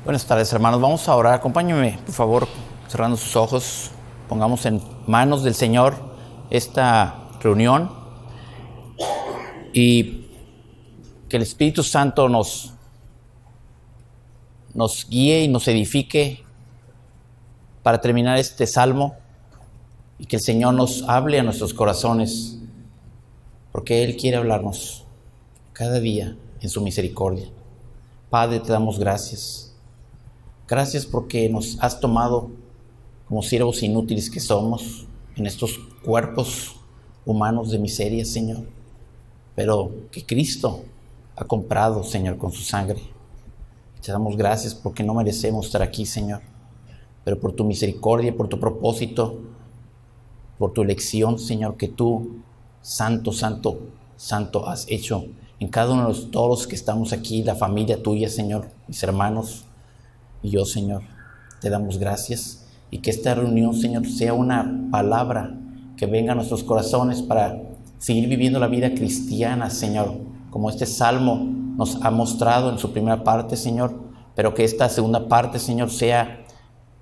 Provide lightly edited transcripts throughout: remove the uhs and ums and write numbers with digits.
Buenas tardes, hermanos. Vamos a orar. Acompáñenme, por favor, cerrando sus ojos. Pongamos en manos del Señor esta reunión y que el Espíritu Santo nos guíe y nos edifique para terminar este salmo, y que el Señor nos hable a nuestros corazones, porque Él quiere hablarnos cada día en su misericordia. Padre, te damos gracias. Gracias porque nos has tomado como siervos inútiles que somos en estos cuerpos humanos de miseria, Señor, pero que Cristo ha comprado, Señor, con su sangre. Te damos gracias porque no merecemos estar aquí, Señor, pero por tu misericordia, por tu propósito, por tu elección, Señor, que tú, santo, santo, santo, has hecho en cada uno de todos los que estamos aquí, la familia tuya, Señor, mis hermanos y yo, Señor. Te damos gracias, y que esta reunión, Señor, sea una palabra que venga a nuestros corazones para seguir viviendo la vida cristiana, Señor, como este salmo nos ha mostrado en su primera parte, Señor, pero que esta segunda parte, Señor, sea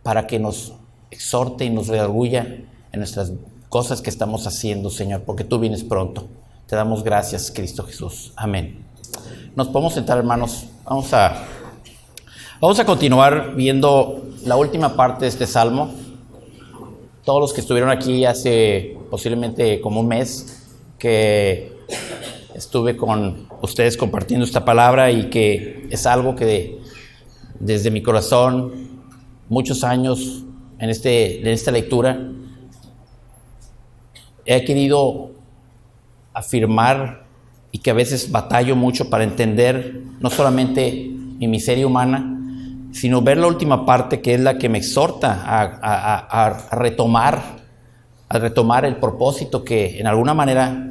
para que nos exhorte y nos redarguya en nuestras cosas que estamos haciendo, Señor, porque tú vienes pronto. Te damos gracias, Cristo Jesús. Amén. Nos podemos sentar, hermanos. Vamos a continuar viendo la última parte de este salmo. Todos los que estuvieron aquí hace posiblemente como un mes que estuve con ustedes compartiendo esta palabra, y que es algo que desde mi corazón, muchos años en esta lectura, he querido afirmar, y que a veces batallo mucho para entender no solamente mi miseria humana, sino ver la última parte, que es la que me exhorta a retomar el propósito que en alguna manera,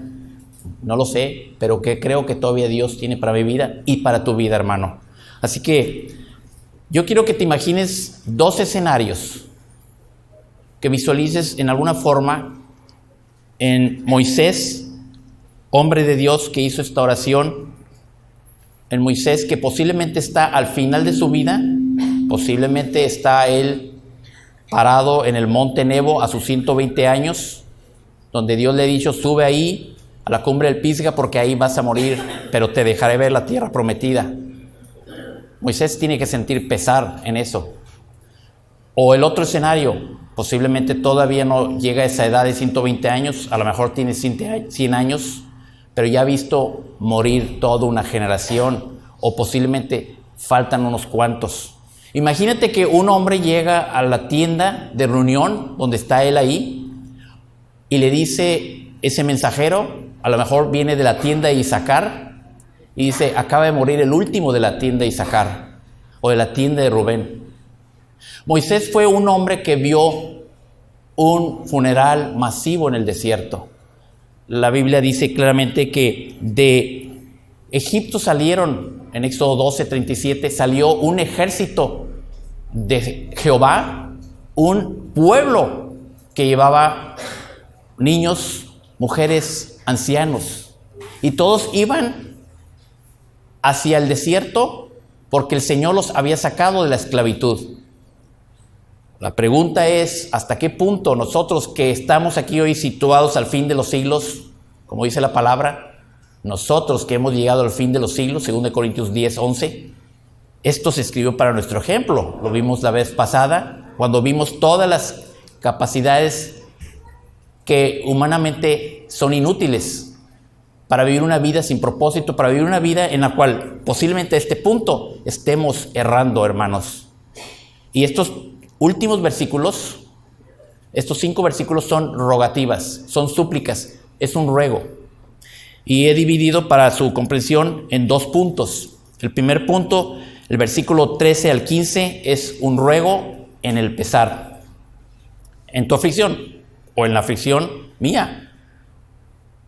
no lo sé, pero que creo que todavía Dios tiene para mi vida y para tu vida, hermano. Así que yo quiero que te imagines dos escenarios, que visualices en alguna forma en Moisés, hombre de Dios que hizo esta oración, en Moisés que posiblemente está al final de su vida. Posiblemente está él parado en el monte Nebo a sus 120 años, donde Dios le ha dicho: sube ahí a la cumbre del Pisga, porque ahí vas a morir, pero te dejaré ver la tierra prometida. Moisés tiene que sentir pesar en eso. O el otro escenario, posiblemente todavía no llega a esa edad de 120 años, a lo mejor tiene 100 años, pero ya ha visto morir toda una generación, o posiblemente faltan unos cuantos. Imagínate que un hombre llega a la tienda de reunión donde está él ahí, y le dice ese mensajero, a lo mejor viene de la tienda de Isaacar, y dice: acaba de morir el último de la tienda de Isaacar, o de la tienda de Rubén. Moisés fue un hombre que vio un funeral masivo en el desierto. La Biblia dice claramente que de Egipto salieron, en Éxodo 12:37, salió un ejército de Jehová, un pueblo que llevaba niños, mujeres, ancianos, y todos iban hacia el desierto porque el Señor los había sacado de la esclavitud. La pregunta es: ¿hasta qué punto nosotros que estamos aquí hoy situados al fin de los siglos, como dice la palabra, nosotros que hemos llegado al fin de los siglos, 2 Corintios 10:11, esto se escribió para nuestro ejemplo? Lo vimos la vez pasada, cuando vimos todas las capacidades que humanamente son inútiles para vivir una vida sin propósito, para vivir una vida en la cual posiblemente a este punto estemos errando, hermanos. Y estos últimos versículos, estos 5 versículos son rogativas, son súplicas, es un ruego. Y he dividido para su comprensión en 2 puntos. El primer punto, el versículo 13 al 15, es un ruego en el pesar, en tu aflicción o en la aflicción mía.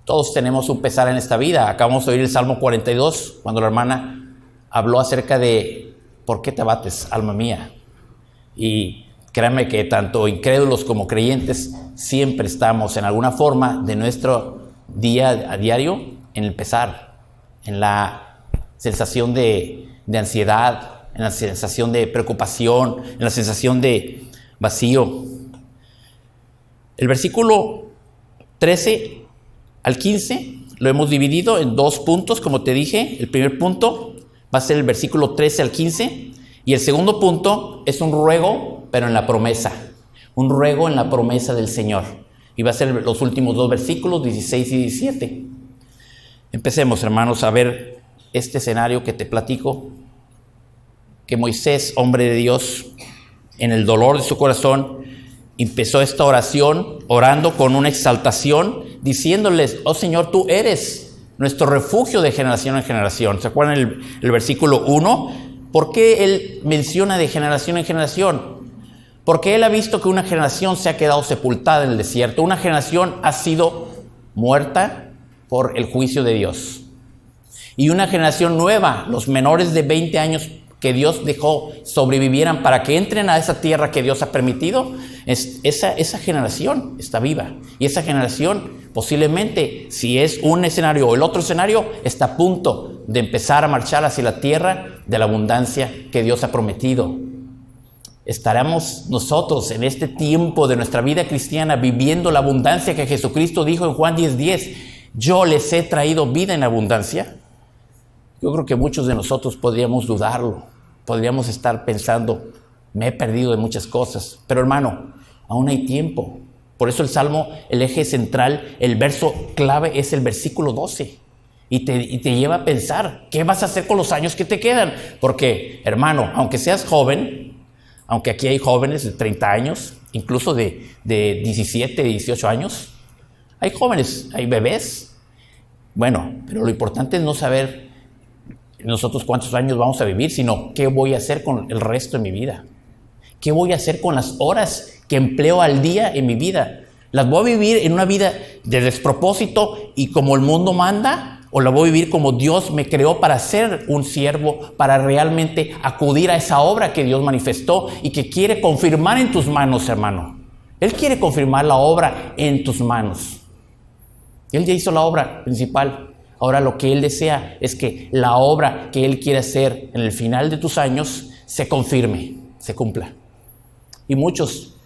Todos tenemos un pesar en esta vida. Acabamos de oír el Salmo 42, cuando la hermana habló acerca de ¿por qué te abates, alma mía? Y créanme que tanto incrédulos como creyentes siempre estamos en alguna forma de nuestro día a diario en el pesar, en la sensación de ansiedad, en la sensación de preocupación, en la sensación de vacío. El versículo 13 al 15 lo hemos dividido en 2 puntos, como te dije. El primer punto va a ser el versículo 13 al 15 y el segundo punto es un ruego, pero en la promesa. Un ruego en la promesa del Señor. Y va a ser los últimos 2 versículos, 16 y 17. Empecemos, hermanos, a ver este escenario que te platico. Que Moisés, hombre de Dios, en el dolor de su corazón, empezó esta oración, orando con una exaltación, diciéndoles: oh Señor, tú eres nuestro refugio de generación en generación. ¿Se acuerdan el versículo 1? ¿Por qué él menciona de generación en generación? Porque él ha visto que una generación se ha quedado sepultada en el desierto. Una generación ha sido muerta por el juicio de Dios. Y una generación nueva, los menores de 20 años que Dios dejó sobrevivieran para que entren a esa tierra que Dios ha permitido, esa generación está viva. Y esa generación posiblemente, si es un escenario o el otro escenario, está a punto de empezar a marchar hacia la tierra de la abundancia que Dios ha prometido. ¿Estaremos nosotros en este tiempo de nuestra vida cristiana viviendo la abundancia que Jesucristo dijo en Juan 10:10? Yo les he traído vida en abundancia. Yo creo que muchos de nosotros podríamos dudarlo, podríamos estar pensando: me he perdido de muchas cosas. Pero hermano, aún hay tiempo. Por eso el Salmo, el eje central, el verso clave es el versículo 12. Y te lleva a pensar, ¿qué vas a hacer con los años que te quedan? Porque, hermano, aunque seas joven, aunque aquí hay jóvenes de 30 años, incluso de 17, 18 años, hay jóvenes, hay bebés. Bueno, pero lo importante es no saber nosotros cuántos años vamos a vivir, sino qué voy a hacer con el resto de mi vida. ¿Qué voy a hacer con las horas que empleo al día en mi vida? ¿Las voy a vivir en una vida de despropósito y como el mundo manda? ¿O la voy a vivir como Dios me creó para ser un siervo, para realmente acudir a esa obra que Dios manifestó y que quiere confirmar en tus manos, hermano? Él quiere confirmar la obra en tus manos. Él ya hizo la obra principal. Ahora lo que Él desea es que la obra que Él quiere hacer en el final de tus años se confirme, se cumpla. Y muchos,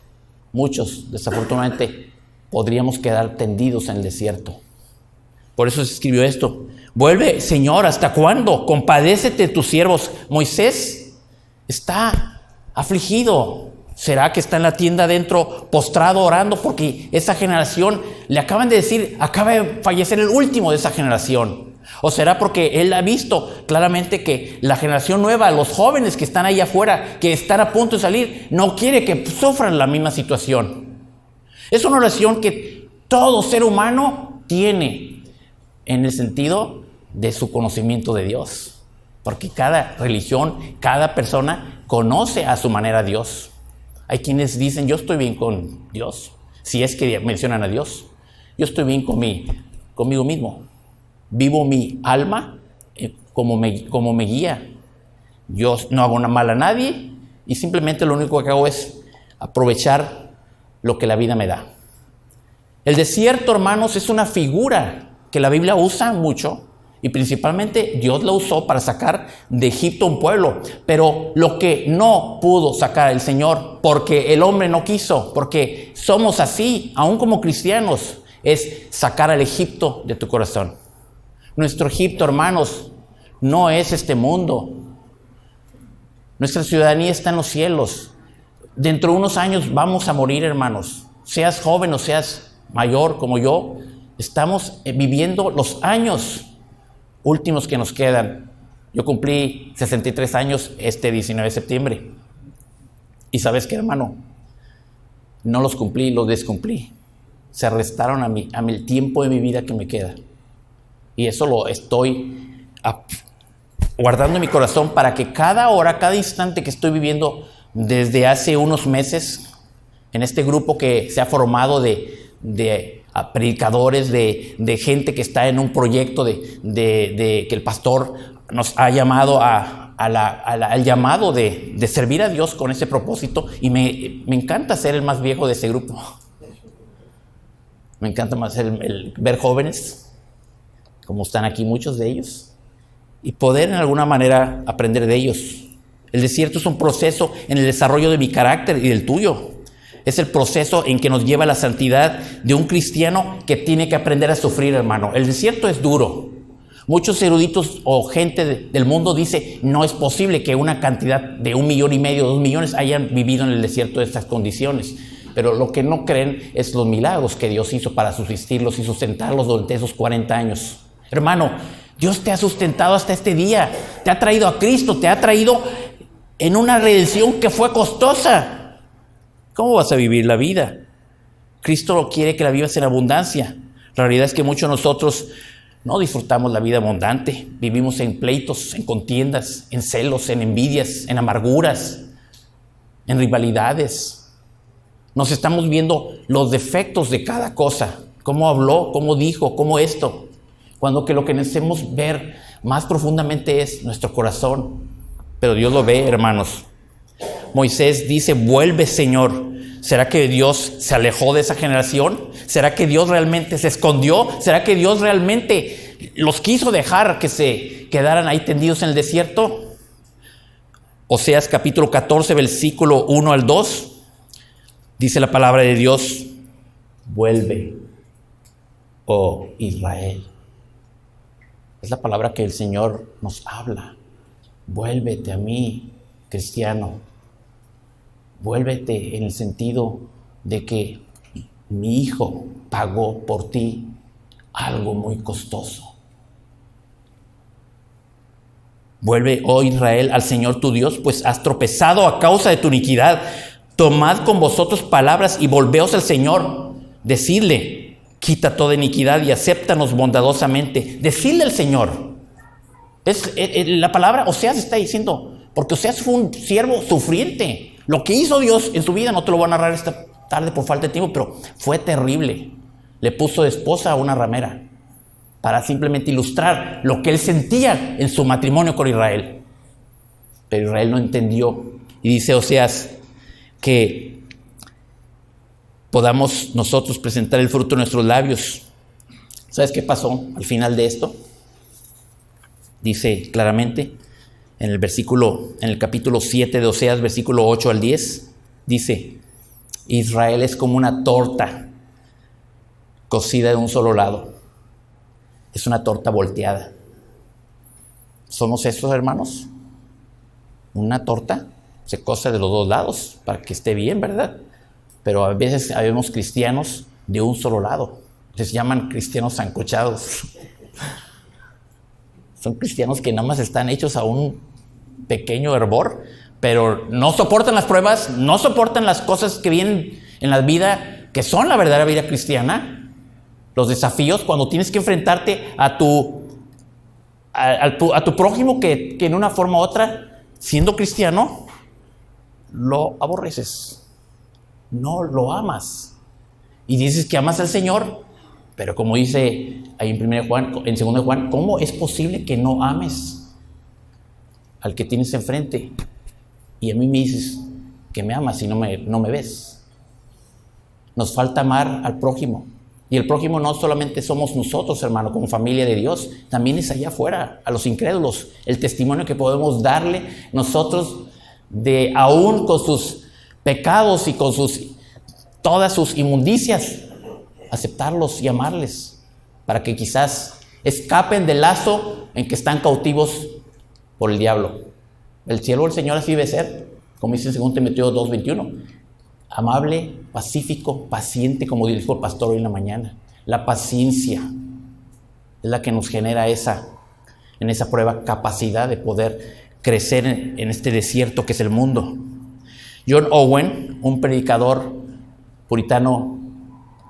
desafortunadamente, podríamos quedar tendidos en el desierto. Por eso se escribió esto: vuelve, Señor, ¿hasta cuándo? Compadécete de tus siervos. Moisés está afligido. ¿Será que está en la tienda adentro, postrado, orando? Porque esa generación, le acaban de decir, acaba de fallecer el último de esa generación. ¿O será porque él ha visto claramente que la generación nueva, los jóvenes que están ahí afuera, que están a punto de salir, no quiere que sufran la misma situación? Es una oración que todo ser humano tiene, en el sentido de su conocimiento de Dios. Porque cada religión, cada persona conoce a su manera a Dios. Hay quienes dicen: yo estoy bien con Dios, si es que mencionan a Dios. Yo estoy bien conmigo mismo. Vivo mi alma como me guía. Yo no hago nada mal a nadie y simplemente lo único que hago es aprovechar lo que la vida me da. El desierto, hermanos, es una figura que la Biblia usa mucho y principalmente Dios la usó para sacar de Egipto un pueblo. Pero lo que no pudo sacar el Señor, porque el hombre no quiso, porque somos así, aún como cristianos, es sacar al Egipto de tu corazón. Nuestro Egipto, hermanos, no es este mundo. Nuestra ciudadanía está en los cielos. Dentro de unos años vamos a morir, hermanos. Seas joven o seas mayor como yo, estamos viviendo los años últimos que nos quedan. Yo cumplí 63 años este 19 de septiembre. ¿Y sabes qué, hermano? No los cumplí, los descumplí. Se restaron a mí el tiempo de mi vida que me queda. Y eso lo estoy guardando en mi corazón para que cada hora, cada instante que estoy viviendo desde hace unos meses, en este grupo que se ha formado de predicadores, de gente que está en un proyecto de que el pastor nos ha llamado al llamado de servir a Dios con ese propósito, y me encanta ser el más viejo de ese grupo. Me encanta más el ver jóvenes, como están aquí muchos de ellos, y poder en alguna manera aprender de ellos. El desierto es un proceso en el desarrollo de mi carácter y del tuyo. Es el proceso en que nos lleva a la santidad de un cristiano que tiene que aprender a sufrir, hermano. El desierto es duro. Muchos eruditos o gente del mundo dice, no es posible que una cantidad de 1,5 millones, 2 millones hayan vivido en el desierto de estas condiciones. Pero lo que no creen es los milagros que Dios hizo para subsistirlos y sustentarlos durante esos 40 años. Hermano, Dios te ha sustentado hasta este día. Te ha traído a Cristo, te ha traído en una redención que fue costosa. ¿Cómo vas a vivir la vida? Cristo quiere que la vivas en abundancia. La realidad es que muchos de nosotros no disfrutamos la vida abundante. Vivimos en pleitos, en contiendas, en celos, en envidias, en amarguras, en rivalidades. Nos estamos viendo los defectos de cada cosa. Cómo habló, cómo dijo, cómo esto. Cuando que lo que necesitamos ver más profundamente es nuestro corazón. Pero Dios lo ve, hermanos. Moisés dice, vuelve, Señor. ¿Será que Dios se alejó de esa generación? ¿Será que Dios realmente se escondió? ¿Será que Dios realmente los quiso dejar que se quedaran ahí tendidos en el desierto? Oseas capítulo 14, versículo 1 al 2, dice la palabra de Dios, vuelve, oh Israel. Es la palabra que el Señor nos habla. Vuélvete a mí, cristiano. Vuélvete en el sentido de que mi Hijo pagó por ti algo muy costoso. Vuelve, oh Israel, al Señor tu Dios, pues has tropezado a causa de tu iniquidad. Tomad con vosotros palabras y volveos al Señor. Decidle, quita toda iniquidad y acéptanos bondadosamente. Decidle al Señor. La palabra Oseas está diciendo, porque Oseas fue un siervo sufriente. Lo que hizo Dios en su vida, no te lo voy a narrar esta tarde por falta de tiempo, pero fue terrible. Le puso de esposa a una ramera para simplemente ilustrar lo que él sentía en su matrimonio con Israel. Pero Israel no entendió. Y dice Oseas que podamos nosotros presentar el fruto de nuestros labios. ¿Sabes qué pasó al final de esto? Dice claramente en el capítulo 7 de Oseas, versículo 8 al 10, dice, Israel es como una torta cocida de un solo lado. Es una torta volteada. ¿Somos esos, hermanos? Una torta se cose de los dos lados para que esté bien, ¿verdad? Pero a veces habemos cristianos de un solo lado. Les llaman cristianos sancochados. Son cristianos que nada más están hechos a un pequeño hervor, pero no soportan las pruebas, no soportan las cosas que vienen en la vida, que son la verdadera vida cristiana. Los desafíos cuando tienes que enfrentarte a tu prójimo que en una forma u otra, siendo cristiano, lo aborreces. No lo amas. Y dices que amas al Señor, pero como dice ahí en 2 Juan, ¿cómo es posible que no ames al que tienes enfrente? Y a mí me dices que me amas y no me ves. Nos falta amar al prójimo. Y el prójimo no solamente somos nosotros, hermano, como familia de Dios, también es allá afuera, a los incrédulos. El testimonio que podemos darle nosotros de aún con sus pecados y con todas sus inmundicias, aceptarlos y amarles para que quizás escapen del lazo en que están cautivos por el diablo. El siervo del Señor así debe ser, como dice en 2 Timoteo 2:21, amable, pacífico, paciente, como dijo el pastor hoy en la mañana. La paciencia es la que nos genera en esa prueba capacidad de poder crecer en este desierto que es el mundo. John Owen, un predicador puritano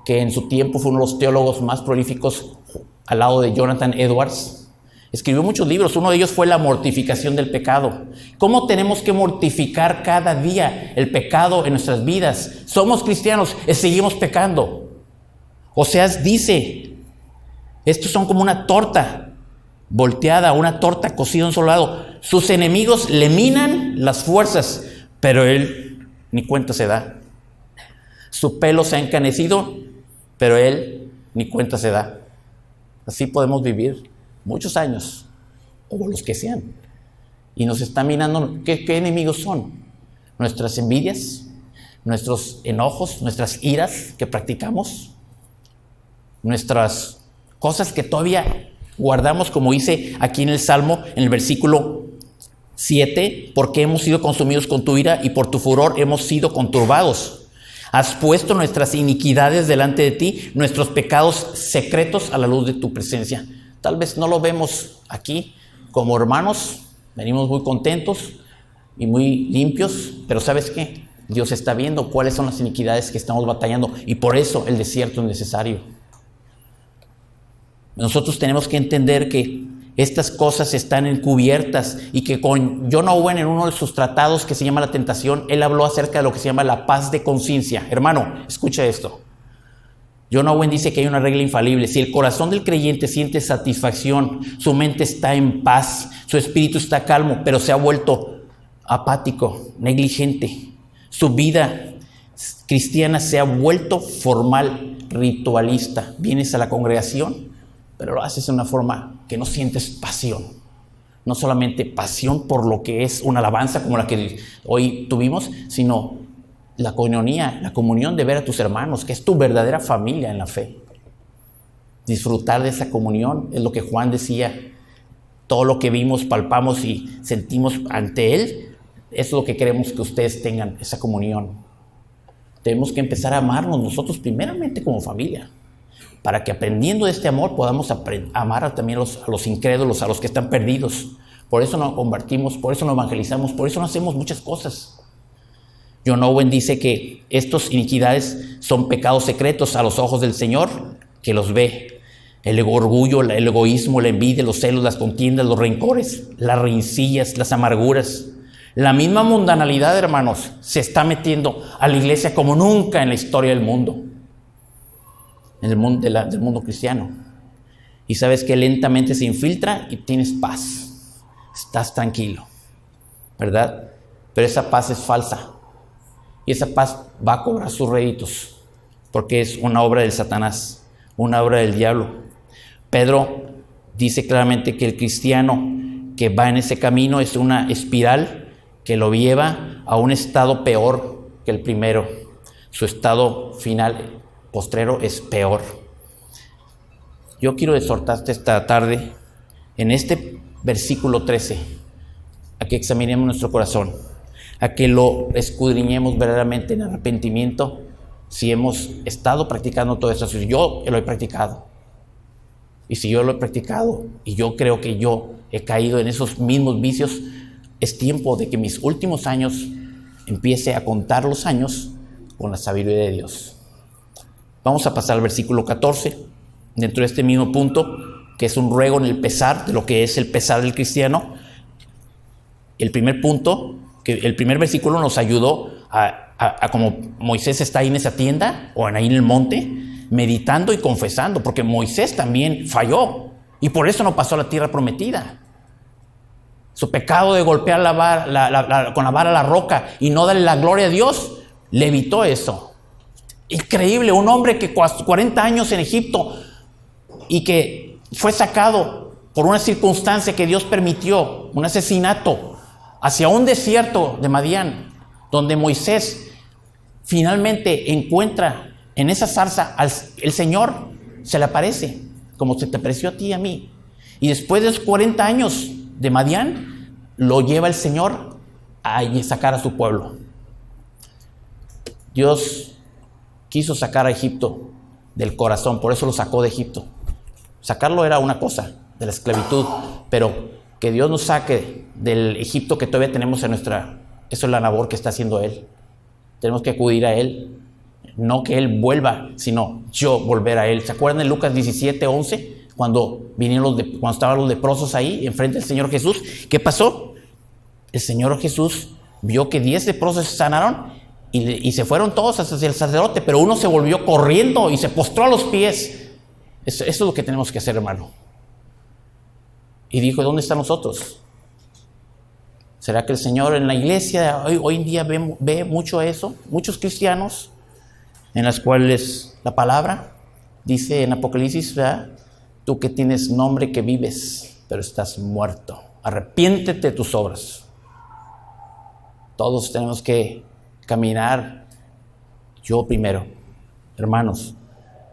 que en su tiempo fue uno de los teólogos más prolíficos al lado de Jonathan Edwards, escribió muchos libros. Uno de ellos fue La mortificación del pecado. ¿Cómo tenemos que mortificar cada día el pecado en nuestras vidas? Somos cristianos y seguimos pecando. Oseas dice, estos son como una torta volteada, una torta cocida a un solo lado. Sus enemigos le minan las fuerzas, pero él ni cuenta se da. Su pelo se ha encanecido, pero él ni cuenta se da. Así podemos vivir muchos años, o los que sean. Y nos está minando. ¿Qué enemigos son? Nuestras envidias, nuestros enojos, nuestras iras que practicamos, nuestras cosas que todavía guardamos, como dice aquí en el Salmo, en el versículo 7, porque hemos sido consumidos con tu ira y por tu furor hemos sido conturbados. Has puesto nuestras iniquidades delante de ti, nuestros pecados secretos a la luz de tu presencia. Tal vez no lo vemos aquí como hermanos, venimos muy contentos y muy limpios, pero ¿sabes qué? Dios está viendo cuáles son las iniquidades que estamos batallando y por eso el desierto es necesario. Nosotros tenemos que entender que estas cosas están encubiertas y que con John Owen, en uno de sus tratados que se llama La Tentación, él habló acerca de lo que se llama la paz de conciencia. Hermano, escucha esto. John Owen dice que hay una regla infalible. Si el corazón del creyente siente satisfacción, su mente está en paz, su espíritu está calmo, pero se ha vuelto apático, negligente. Su vida cristiana se ha vuelto formal, ritualista. Vienes a la congregación, pero lo haces de una forma que no sientes pasión. No solamente pasión por lo que es una alabanza como la que hoy tuvimos, sino la coinonía, la comunión de ver a tus hermanos, que es tu verdadera familia en la fe. Disfrutar de esa comunión es lo que Juan decía. Todo lo que vimos, palpamos y sentimos ante Él, es lo que queremos que ustedes tengan, esa comunión. Tenemos que empezar a amarnos nosotros primeramente como familia, para que aprendiendo de este amor podamos amar también a los incrédulos, a los que están perdidos. Por eso nos convertimos, por eso nos evangelizamos, por eso no hacemos muchas cosas. John Owen dice que estas iniquidades son pecados secretos a los ojos del Señor, que los ve. El orgullo, el egoísmo, la envidia, los celos, las contiendas, los rencores, las rencillas, las amarguras. La misma mundanalidad, hermanos, se está metiendo a la iglesia como nunca en la historia del mundo. En el mundo del mundo cristiano. Y sabes que lentamente se infiltra y tienes paz. Estás tranquilo, ¿verdad? Pero esa paz es falsa. Y esa paz va a cobrar sus réditos, porque es una obra del Satanás, una obra del diablo. Pedro dice claramente que el cristiano que va en ese camino es una espiral que lo lleva a un estado peor que el primero. Su estado final, postrero, es peor. Yo quiero exhortarte esta tarde, en este versículo 13, a que examinemos nuestro corazón, a que lo escudriñemos verdaderamente en arrepentimiento, si hemos estado practicando todo eso. Yo lo he practicado. Y si yo lo he practicado y yo creo que yo he caído en esos mismos vicios, es tiempo de que mis últimos años empiece a contar los años con la sabiduría de Dios. Vamos a pasar al versículo 14, dentro de este mismo punto, que es un ruego en el pesar, de lo que es el pesar del cristiano. El primer punto, que el primer versículo nos ayudó a como Moisés está ahí en esa tienda, o ahí en el monte, meditando y confesando, porque Moisés también falló, y por eso no pasó a la tierra prometida. Su pecado de golpear con la vara la roca y no darle la gloria a Dios, le evitó eso. Increíble, un hombre que 40 años en Egipto y que fue sacado por una circunstancia que Dios permitió, un asesinato, hacia un desierto de Madián, donde Moisés finalmente encuentra en esa zarza el Señor, se le aparece, como se te apareció a ti y a mí. Y después de esos 40 años de Madián, lo lleva el Señor a sacar a su pueblo. Dios quiso sacar a Egipto del corazón, por eso lo sacó de Egipto. Sacarlo era una cosa, de la esclavitud, pero que Dios nos saque del Egipto que todavía tenemos en nuestra... Eso es la labor que está haciendo Él. Tenemos que acudir a Él. No que Él vuelva, sino yo volver a Él. ¿Se acuerdan de Lucas 17:11? Cuando estaban los leprosos ahí, enfrente del Señor Jesús. ¿Qué pasó? El Señor Jesús vio que 10 leprosos se sanaron y se fueron todos hacia el sacerdote, pero uno se volvió corriendo y se postró a los pies. Eso es lo que tenemos que hacer, hermano. y dijo, ¿dónde están nosotros? ¿Será que el Señor en la iglesia hoy en día ve mucho eso? Muchos cristianos en las cuales la palabra dice en Apocalipsis, ¿verdad? Tú que tienes nombre que vives, pero estás muerto. Arrepiéntete de tus obras. Todos tenemos que caminar. Yo primero, hermanos.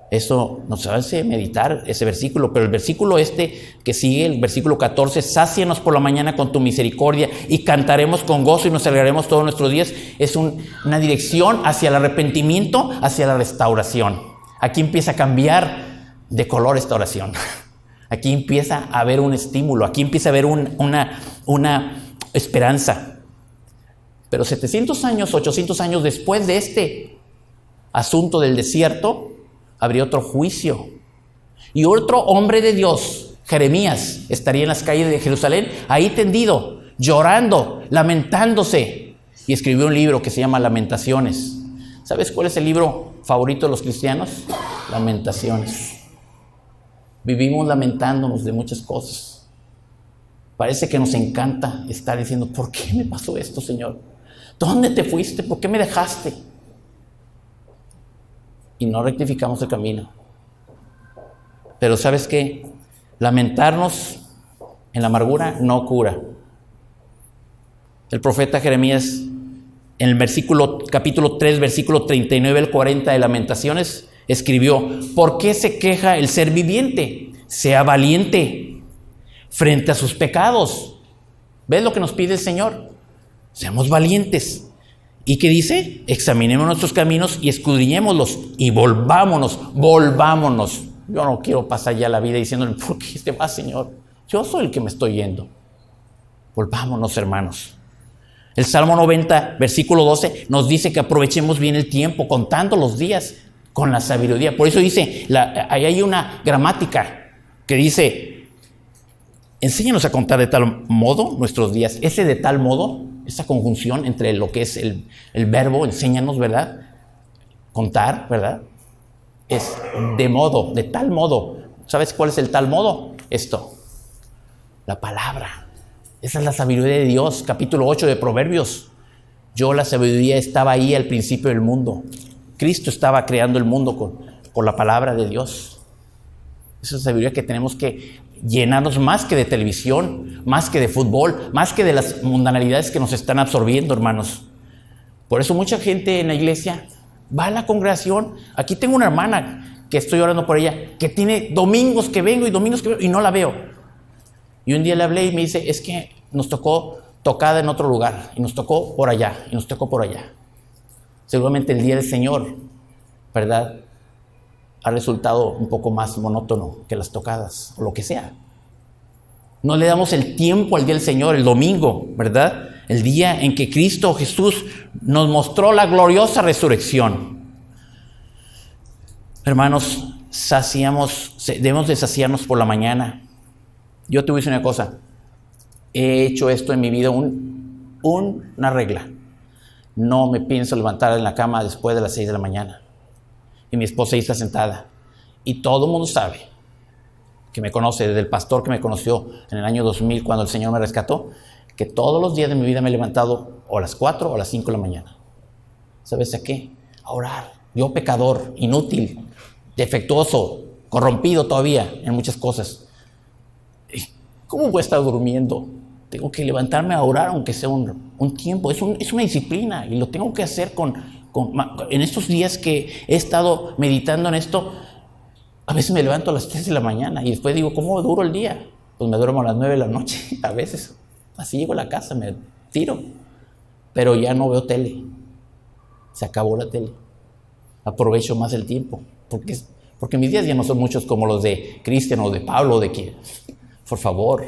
Eso nos hace meditar ese versículo, pero el versículo que sigue, el versículo 14, sácianos por la mañana con tu misericordia y cantaremos con gozo y nos alegraremos todos nuestros días. Es una dirección hacia el arrepentimiento, hacia la restauración. Aquí empieza a cambiar de color esta oración. Aquí empieza a haber un estímulo, aquí empieza a haber una esperanza. Pero 700 años, 800 años después de este asunto del desierto, habría otro juicio. Y otro hombre de Dios, Jeremías, estaría en las calles de Jerusalén, ahí tendido, llorando, lamentándose. Y escribió un libro que se llama Lamentaciones. ¿Sabes cuál es el libro favorito de los cristianos? Lamentaciones. Vivimos lamentándonos de muchas cosas. Parece que nos encanta estar diciendo, ¿por qué me pasó esto, Señor? ¿Dónde te fuiste? ¿Por qué me dejaste? Y no rectificamos el camino. Pero ¿sabes qué? Lamentarnos en la amargura no cura. El profeta Jeremías, en el capítulo 3, versículo 39 al 40 de Lamentaciones, escribió, ¿por qué se queja el ser viviente? Sea valiente frente a sus pecados. ¿Ves lo que nos pide el Señor? Seamos valientes. ¿Y qué dice? Examinemos nuestros caminos y escudriñémoslos y volvámonos. Yo no quiero pasar ya la vida diciéndole, ¿por qué te vas, Señor? Yo soy el que me estoy yendo. Volvámonos, hermanos. El Salmo 90, versículo 12, nos dice que aprovechemos bien el tiempo, contando los días con la sabiduría. Por eso dice, ahí hay una gramática que dice, enséñanos a contar de tal modo nuestros días. Ese de tal modo, esa conjunción entre lo que es el verbo, enséñanos, ¿verdad? Contar, ¿verdad? Es de modo, de tal modo. ¿Sabes cuál es el tal modo? Esto, la palabra. Esa es la sabiduría de Dios, capítulo 8 de Proverbios. La sabiduría estaba ahí al principio del mundo. Cristo estaba creando el mundo con la palabra de Dios. Esa es la sabiduría que tenemos que llenarnos más que de televisión, más que de fútbol, más que de las mundanalidades que nos están absorbiendo, hermanos. Por eso mucha gente en la iglesia va a la congregación. Aquí tengo una hermana que estoy orando por ella, que tiene domingos que vengo y no la veo. Y un día le hablé y me dice, es que nos tocó tocada en otro lugar, y nos tocó por allá, y nos tocó por allá. Seguramente el día del Señor, ¿verdad?, ha resultado un poco más monótono que las tocadas, o lo que sea. No le damos el tiempo al día del Señor, el domingo, ¿verdad? El día en que Cristo Jesús nos mostró la gloriosa resurrección. Hermanos, debemos de saciarnos por la mañana. Yo te voy a decir una cosa. He hecho esto en mi vida una regla. No me pienso levantar en la cama después de las 6 de la mañana. Y mi esposa ahí está sentada. Y todo el mundo sabe, que me conoce, desde el pastor que me conoció en el año 2000, cuando el Señor me rescató, que todos los días de mi vida me he levantado o a las 4 o a las 5 de la mañana. ¿Sabes a qué? A orar. Yo, pecador, inútil, defectuoso, corrompido todavía en muchas cosas. ¿Cómo voy a estar durmiendo? Tengo que levantarme a orar, aunque sea un tiempo. Es una disciplina y lo tengo que hacer en estos días que he estado meditando en esto. A veces me levanto a las 3 de la mañana y después digo, ¿cómo duro el día? Pues me duermo a las 9 de la noche, a veces. Así llego a la casa, me tiro. Pero ya no veo tele. Se acabó la tele. Aprovecho más el tiempo. Porque mis días ya no son muchos como los de Cristian o de Pablo, de que, por favor,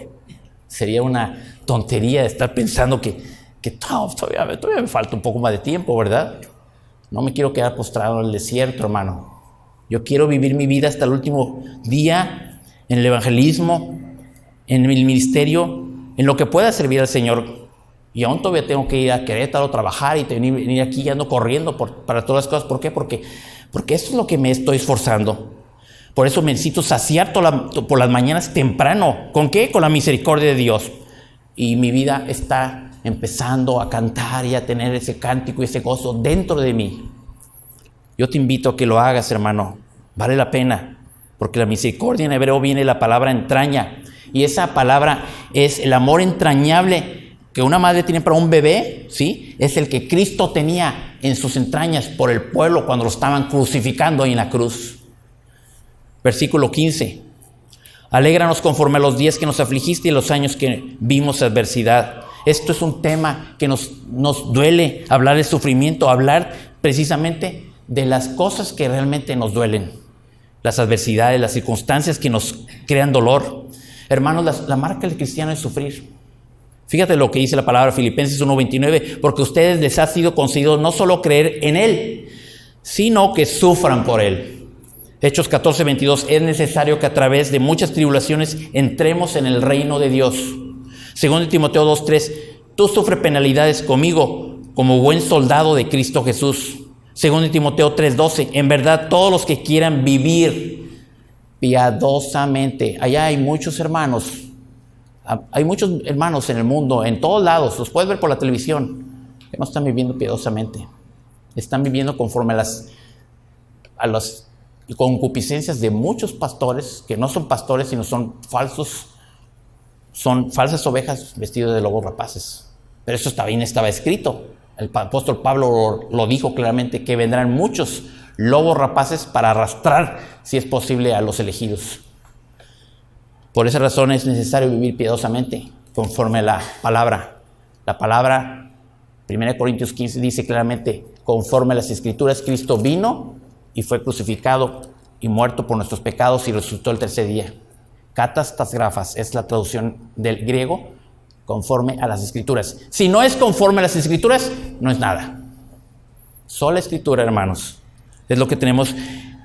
sería una tontería estar pensando que todavía me falta un poco más de tiempo, ¿verdad? No me quiero quedar postrado en el desierto, hermano. Yo quiero vivir mi vida hasta el último día en el evangelismo, en el ministerio, en lo que pueda servir al Señor. Y aún todavía tengo que ir a Querétaro, trabajar y venir aquí y ando corriendo para todas las cosas. ¿Por qué? Porque esto es lo que me estoy esforzando. Por eso me necesito saciar por las mañanas temprano. ¿Con qué? Con la misericordia de Dios. Y mi vida está empezando a cantar y a tener ese cántico y ese gozo dentro de mí. Yo te invito a que lo hagas, hermano. Vale la pena. Porque la misericordia en hebreo viene la palabra entraña. Y esa palabra es el amor entrañable que una madre tiene para un bebé, ¿sí? Es el que Cristo tenía en sus entrañas por el pueblo cuando lo estaban crucificando ahí en la cruz. Versículo 15. Alégranos conforme a los días que nos afligiste y los años que vimos adversidad. Esto es un tema que nos duele, hablar de sufrimiento, hablar precisamente de las cosas que realmente nos duelen. Las adversidades, las circunstancias que nos crean dolor. Hermanos, la marca del cristiano es sufrir. Fíjate lo que dice la palabra Filipenses 1:29, porque a ustedes les ha sido concedido no solo creer en Él, sino que sufran por Él. Hechos 14:22, es necesario que a través de muchas tribulaciones entremos en el reino de Dios. Segundo Timoteo 2:3, tú sufres penalidades conmigo como buen soldado de Cristo Jesús. Segundo Timoteo 3:12, en verdad todos los que quieran vivir piadosamente. Allá hay muchos hermanos en el mundo, en todos lados, los puedes ver por la televisión, que no están viviendo piadosamente. Están viviendo conforme a las concupiscencias de muchos pastores, que no son pastores, sino son falsas ovejas vestidas de lobos rapaces. Pero eso estaba escrito. El apóstol Pablo lo dijo claramente, que vendrán muchos lobos rapaces para arrastrar, si es posible, a los elegidos. Por esa razón es necesario vivir piadosamente, conforme a la palabra. La palabra, 1 Corintios 15, dice claramente, conforme a las Escrituras, Cristo vino y fue crucificado y muerto por nuestros pecados y resucitó el tercer día. Katastas es la traducción del griego, conforme a las Escrituras. Si no es conforme a las Escrituras, no es nada. Sola Escritura, hermanos. Es lo que tenemos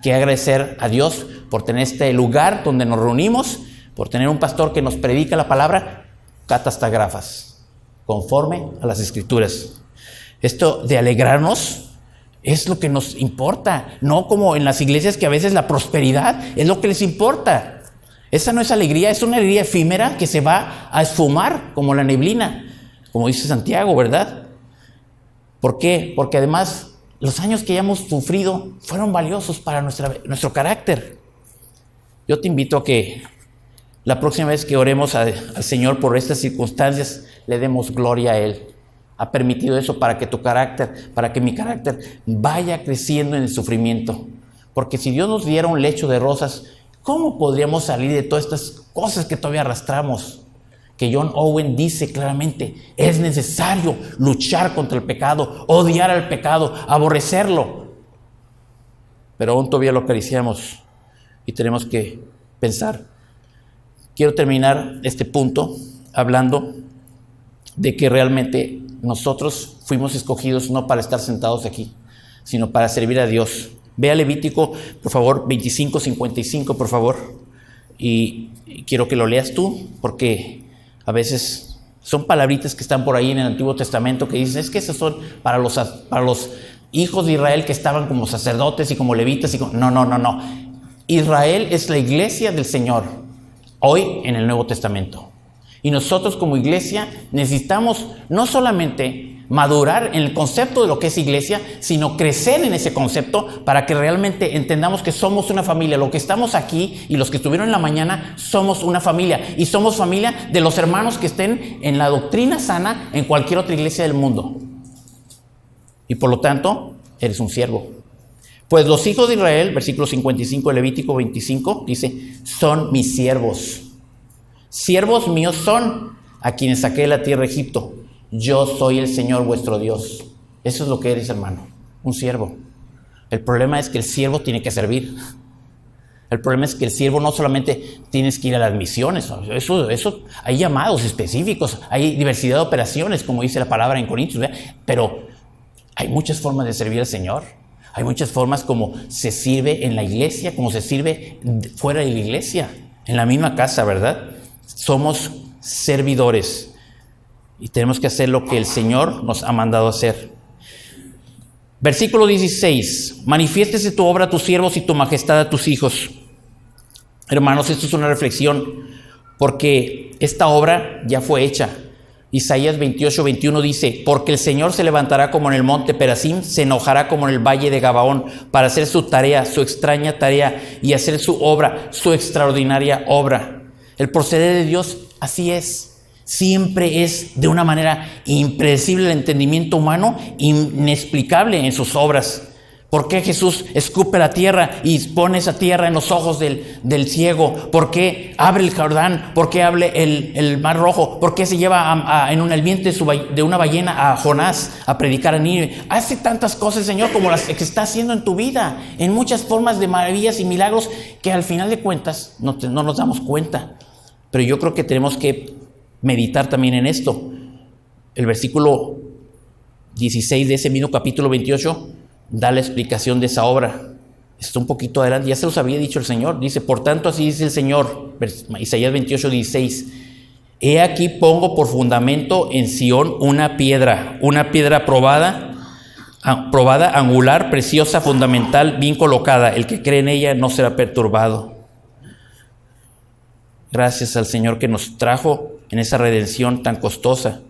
que agradecer a Dios por tener este lugar donde nos reunimos, por tener un pastor que nos predica la palabra, katastas, conforme a las Escrituras. Esto de alegrarnos es lo que nos importa, no como en las iglesias que a veces la prosperidad es lo que les importa. Esa no es alegría, es una alegría efímera que se va a esfumar como la neblina, como dice Santiago, ¿verdad? ¿Por qué? Porque además los años que hayamos sufrido fueron valiosos para nuestro carácter. Yo te invito a que la próxima vez que oremos al Señor por estas circunstancias, le demos gloria a Él. Ha permitido eso para que mi carácter vaya creciendo en el sufrimiento. Porque si Dios nos diera un lecho de rosas, ¿cómo podríamos salir de todas estas cosas que todavía arrastramos? Que John Owen dice claramente, es necesario luchar contra el pecado, odiar al pecado, aborrecerlo. Pero aún todavía lo acariciamos y tenemos que pensar. Quiero terminar este punto hablando de que realmente nosotros fuimos escogidos no para estar sentados aquí, sino para servir a Dios. Ve a Levítico, por favor, 25:55, por favor. Y quiero que lo leas tú, porque a veces son palabritas que están por ahí en el Antiguo Testamento que dicen, es que esas son para los hijos de Israel que estaban como sacerdotes y como levitas. No. Israel es la iglesia del Señor, hoy en el Nuevo Testamento. Y nosotros como iglesia necesitamos no solamente madurar en el concepto de lo que es iglesia, sino crecer en ese concepto para que realmente entendamos que somos una familia. Los que estamos aquí y los que estuvieron en la mañana somos una familia. Y somos familia de los hermanos que estén en la doctrina sana en cualquier otra iglesia del mundo. Y por lo tanto, eres un siervo. Pues los hijos de Israel, versículo 55 de Levítico 25, dice, son mis siervos. Siervos míos son a quienes saqué de la tierra de Egipto. Yo soy el Señor vuestro Dios. Eso es lo que eres, hermano, un siervo. El problema es que el siervo tiene que servir. El problema es que el siervo no solamente tienes que ir a las misiones. Eso hay llamados específicos, hay diversidad de operaciones, como dice la palabra en Corintios, ¿verdad? Pero hay muchas formas de servir al Señor. Hay muchas formas como se sirve en la iglesia, como se sirve fuera de la iglesia, en la misma casa, ¿verdad? Somos servidores y tenemos que hacer lo que el Señor nos ha mandado hacer. Versículo 16. Manifiéstese tu obra a tus siervos y tu majestad a tus hijos. Hermanos, esto es una reflexión porque esta obra ya fue hecha. Isaías 28:21 dice: porque el Señor se levantará como en el monte Perasim, se enojará como en el valle de Gabaón, para hacer su tarea, su extraña tarea, y hacer su obra, su extraordinaria obra. El proceder de Dios así es. Siempre es de una manera impredecible el entendimiento humano, inexplicable en sus obras. ¿Por qué Jesús escupe la tierra y pone esa tierra en los ojos del ciego? ¿Por qué abre el Jordán? ¿Por qué abre el mar rojo? ¿Por qué se lleva en el vientre de una ballena a Jonás a predicar a Nínive? Hace tantas cosas, Señor, como las que está haciendo en tu vida, en muchas formas de maravillas y milagros que al final de cuentas no nos damos cuenta. Pero yo creo que tenemos que meditar también en esto. El versículo 16 de ese mismo capítulo 28 da la explicación de esa obra. Está un poquito adelante, ya se los había dicho el Señor. Dice: por tanto, así dice el Señor, Isaías 28:16: he aquí pongo por fundamento en Sión una piedra probada, angular, preciosa, fundamental, bien colocada. El que cree en ella no será perturbado. Gracias al Señor que nos trajo en esa redención tan costosa.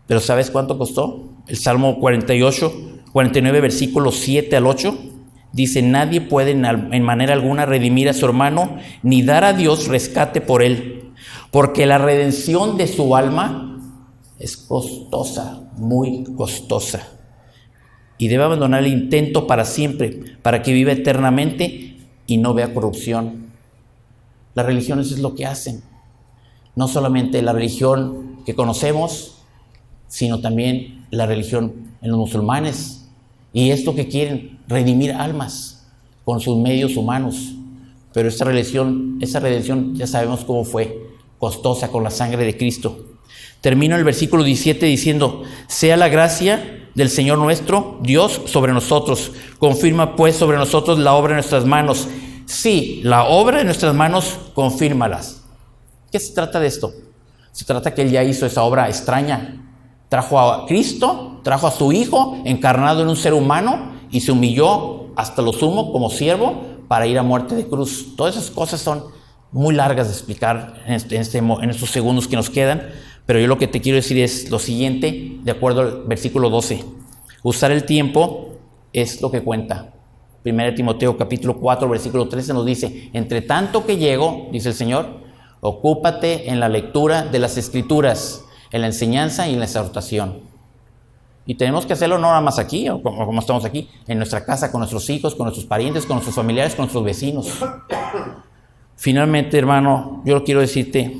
Pero ¿sabes cuánto costó? El Salmo 49, versículos 7 al 8, dice: nadie puede en manera alguna redimir a su hermano, ni dar a Dios rescate por él, porque la redención de su alma es costosa, muy costosa, y debe abandonar el intento para siempre, para que viva eternamente y no vea corrupción. Las religiones es lo que hacen, no solamente la religión que conocemos, sino también la religión en los musulmanes. Y esto que quieren, redimir almas con sus medios humanos. Pero esa redención ya sabemos cómo fue, costosa, con la sangre de Cristo. Termino el versículo 17 diciendo: sea la gracia del Señor nuestro Dios sobre nosotros. Confirma pues sobre nosotros la obra de nuestras manos. Sí, la obra de nuestras manos, confírmalas. ¿Qué se trata de esto? Se trata que Él ya hizo esa obra extraña. Trajo a Cristo, trajo a su Hijo encarnado en un ser humano y se humilló hasta lo sumo como siervo para ir a muerte de cruz. Todas esas cosas son muy largas de explicar en estos segundos que nos quedan, pero yo lo que te quiero decir es lo siguiente, de acuerdo al versículo 12. Usar el tiempo es lo que cuenta. 1 Timoteo capítulo 4, versículo 13 nos dice: entre tanto que llego, dice el Señor, ocúpate en la lectura de las Escrituras, en la enseñanza y en la exhortación. Y tenemos que hacerlo no nada más aquí, o como estamos aquí, en nuestra casa, con nuestros hijos, con nuestros parientes, con nuestros familiares, con nuestros vecinos. Finalmente, hermano, yo quiero decirte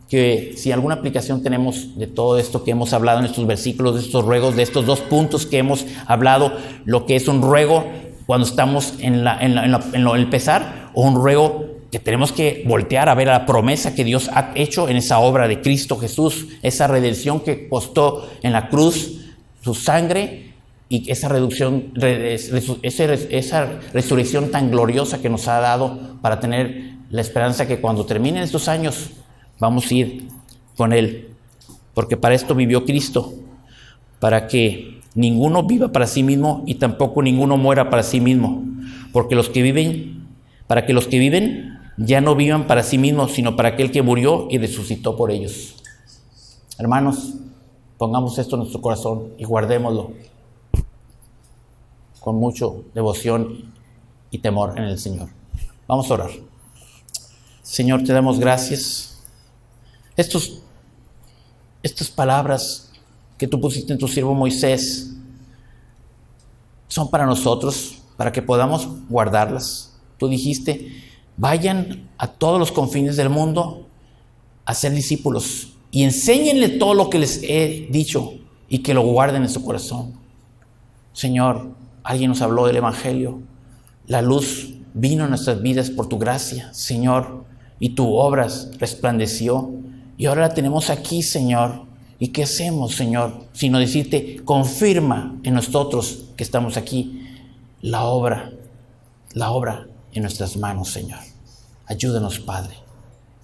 que si alguna aplicación tenemos de todo esto que hemos hablado en estos versículos, de estos ruegos, de estos dos puntos que hemos hablado, lo que es un ruego cuando estamos en el pesar, o un ruego que tenemos que voltear a ver a la promesa que Dios ha hecho en esa obra de Cristo Jesús, esa redención que costó en la cruz su sangre, y esa resurrección tan gloriosa que nos ha dado para tener la esperanza que cuando terminen estos años vamos a ir con Él. Porque para esto vivió Cristo, para que ninguno viva para sí mismo y tampoco ninguno muera para sí mismo, para que los que viven ya no vivan para sí mismos, sino para aquel que murió y resucitó por ellos. Hermanos, pongamos esto en nuestro corazón y guardémoslo con mucha devoción y temor en el Señor. Vamos a orar. Señor, te damos gracias. Estas palabras que tú pusiste en tu siervo Moisés son para nosotros, para que podamos guardarlas. Tú dijiste: vayan a todos los confines del mundo a ser discípulos y enséñenle todo lo que les he dicho y que lo guarden en su corazón. Señor, alguien nos habló del Evangelio. La luz vino a nuestras vidas por tu gracia, Señor, y tu obra resplandeció. Y ahora la tenemos aquí, Señor. ¿Y qué hacemos, Señor? Sino decirte: confirma en nosotros que estamos aquí la obra en nuestras manos, Señor. Ayúdanos, Padre.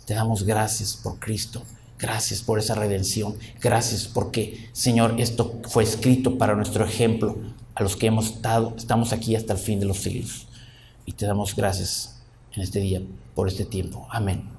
Te damos gracias por Cristo. Gracias por esa redención. Gracias porque, Señor, esto fue escrito para nuestro ejemplo, a los que estamos aquí hasta el fin de los siglos. Y te damos gracias en este día, por este tiempo. Amén.